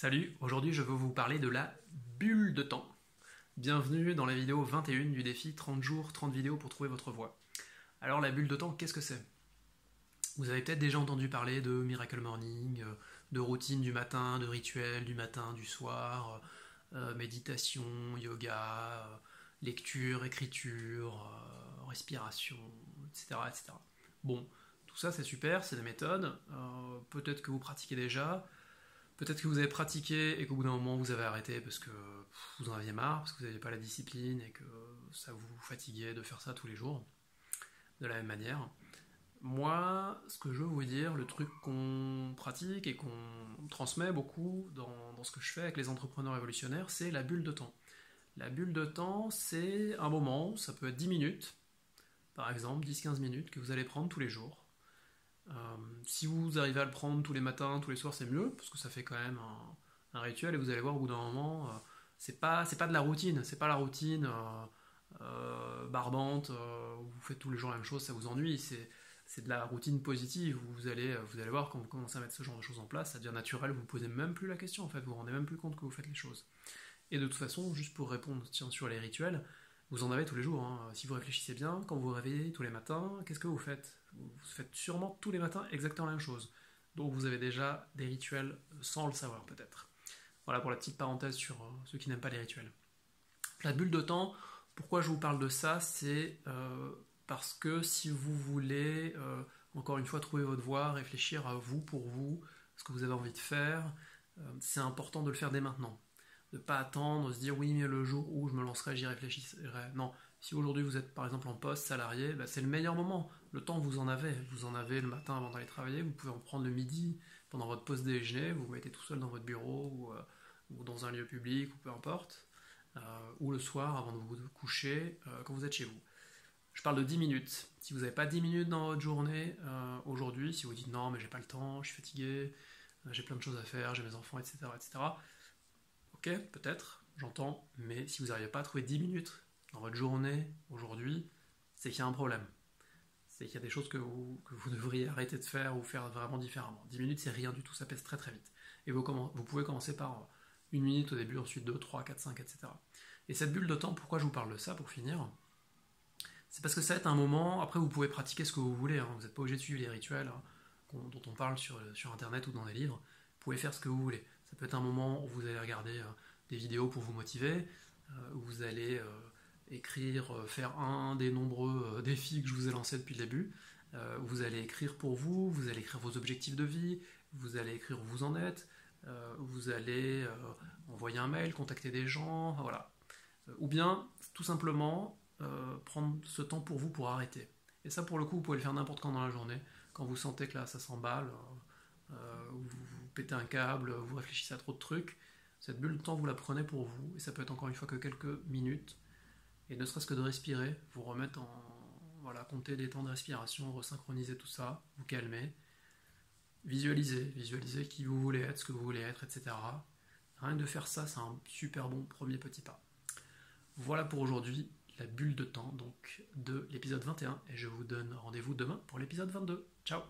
Salut, aujourd'hui je veux vous parler de la bulle de temps. Bienvenue dans la vidéo 21 du défi 30 jours, 30 vidéos pour trouver votre voie. Alors la bulle de temps, qu'est-ce que c'est? Vous avez peut-être déjà entendu parler de Miracle Morning, de routine du matin, de rituels du matin, du soir, méditation, yoga, lecture, écriture, respiration, etc., etc. Bon, tout ça c'est super, c'est des méthodes, peut-être que vous pratiquez déjà. Peut-être que vous avez pratiqué et qu'au bout d'un moment vous avez arrêté parce que vous en aviez marre, parce que vous n'aviez pas la discipline et que ça vous fatiguait de faire ça tous les jours, de la même manière. Moi, ce que je veux vous dire, le truc qu'on pratique et qu'on transmet beaucoup dans ce que je fais avec les entrepreneurs révolutionnaires, c'est la bulle de temps. La bulle de temps, c'est un moment, ça peut être 10 minutes, par exemple, 10-15 minutes, que vous allez prendre tous les jours. Si vous arrivez à le prendre tous les matins, tous les soirs, c'est mieux, parce que ça fait quand même un rituel, et vous allez voir au bout d'un moment, c'est pas de la routine, c'est pas la routine barbante, où vous faites tous les jours la même chose, ça vous ennuie, c'est de la routine positive, où vous allez voir quand vous commencez à mettre ce genre de choses en place, ça devient naturel, vous ne posez même plus la question en fait, vous vous rendez même plus compte que vous faites les choses. Et de toute façon, juste pour répondre sur les rituels, vous en avez tous les jours, hein. Si vous réfléchissez bien, quand vous vous réveillez tous les matins, qu'est-ce que vous faites? Vous faites sûrement tous les matins exactement la même chose. Donc vous avez déjà des rituels sans le savoir peut-être. Voilà pour la petite parenthèse sur ceux qui n'aiment pas les rituels. La bulle de temps, pourquoi je vous parle de ça? C'est parce que si vous voulez, encore une fois, trouver votre voie, réfléchir à vous, pour vous, ce que vous avez envie de faire, c'est important de le faire dès maintenant. De ne pas attendre, de se dire oui mais le jour où je me lancerai j'y réfléchirai. Non, si aujourd'hui vous êtes par exemple en poste salarié, bah, c'est le meilleur moment. Le temps vous en avez le matin avant d'aller travailler, vous pouvez en prendre le midi pendant votre pause déjeuner, vous vous mettez tout seul dans votre bureau ou dans un lieu public ou peu importe, ou le soir avant de vous coucher quand vous êtes chez vous. Je parle de 10 minutes. Si vous n'avez pas 10 minutes dans votre journée aujourd'hui, si vous dites non mais j'ai pas le temps, je suis fatigué, j'ai plein de choses à faire, j'ai mes enfants, etc., etc., ok, peut-être, j'entends, mais si vous n'arrivez pas à trouver 10 minutes dans votre journée aujourd'hui, c'est qu'il y a un problème. C'est qu'il y a des choses que vous devriez arrêter de faire ou faire vraiment différemment. 10 minutes, c'est rien du tout, ça pèse très très vite. Et vous pouvez commencer par une minute au début, ensuite 2, 3, 4, 5, etc. Et cette bulle de temps, pourquoi je vous parle de ça pour finir? C'est parce que ça va être un moment, après vous pouvez pratiquer ce que vous voulez, hein. Vous n'êtes pas obligé de suivre les rituels dont on parle sur internet ou dans des livres. Vous pouvez faire ce que vous voulez. Ça peut être un moment où vous allez regarder des vidéos pour vous motiver, où vous allez écrire, faire un des nombreux défis que je vous ai lancés depuis le début. Vous allez écrire pour vous, vous allez écrire vos objectifs de vie, vous allez écrire où vous en êtes, vous allez envoyer un mail, contacter des gens, voilà. Ou bien, tout simplement, prendre ce temps pour vous pour arrêter. Et ça, pour le coup, vous pouvez le faire n'importe quand dans la journée, quand vous sentez que là, ça s'emballe, vous pétez un câble, vous réfléchissez à trop de trucs, cette bulle de temps, vous la prenez pour vous, et ça peut être encore une fois que quelques minutes, et ne serait-ce que de respirer, vous remettre voilà, compter des temps de respiration, resynchroniser tout ça, vous calmer, visualiser qui vous voulez être, ce que vous voulez être, etc. Rien que de faire ça, c'est un super bon premier petit pas. Voilà pour aujourd'hui, la bulle de temps donc de l'épisode 21, et je vous donne rendez-vous demain pour l'épisode 22. Ciao!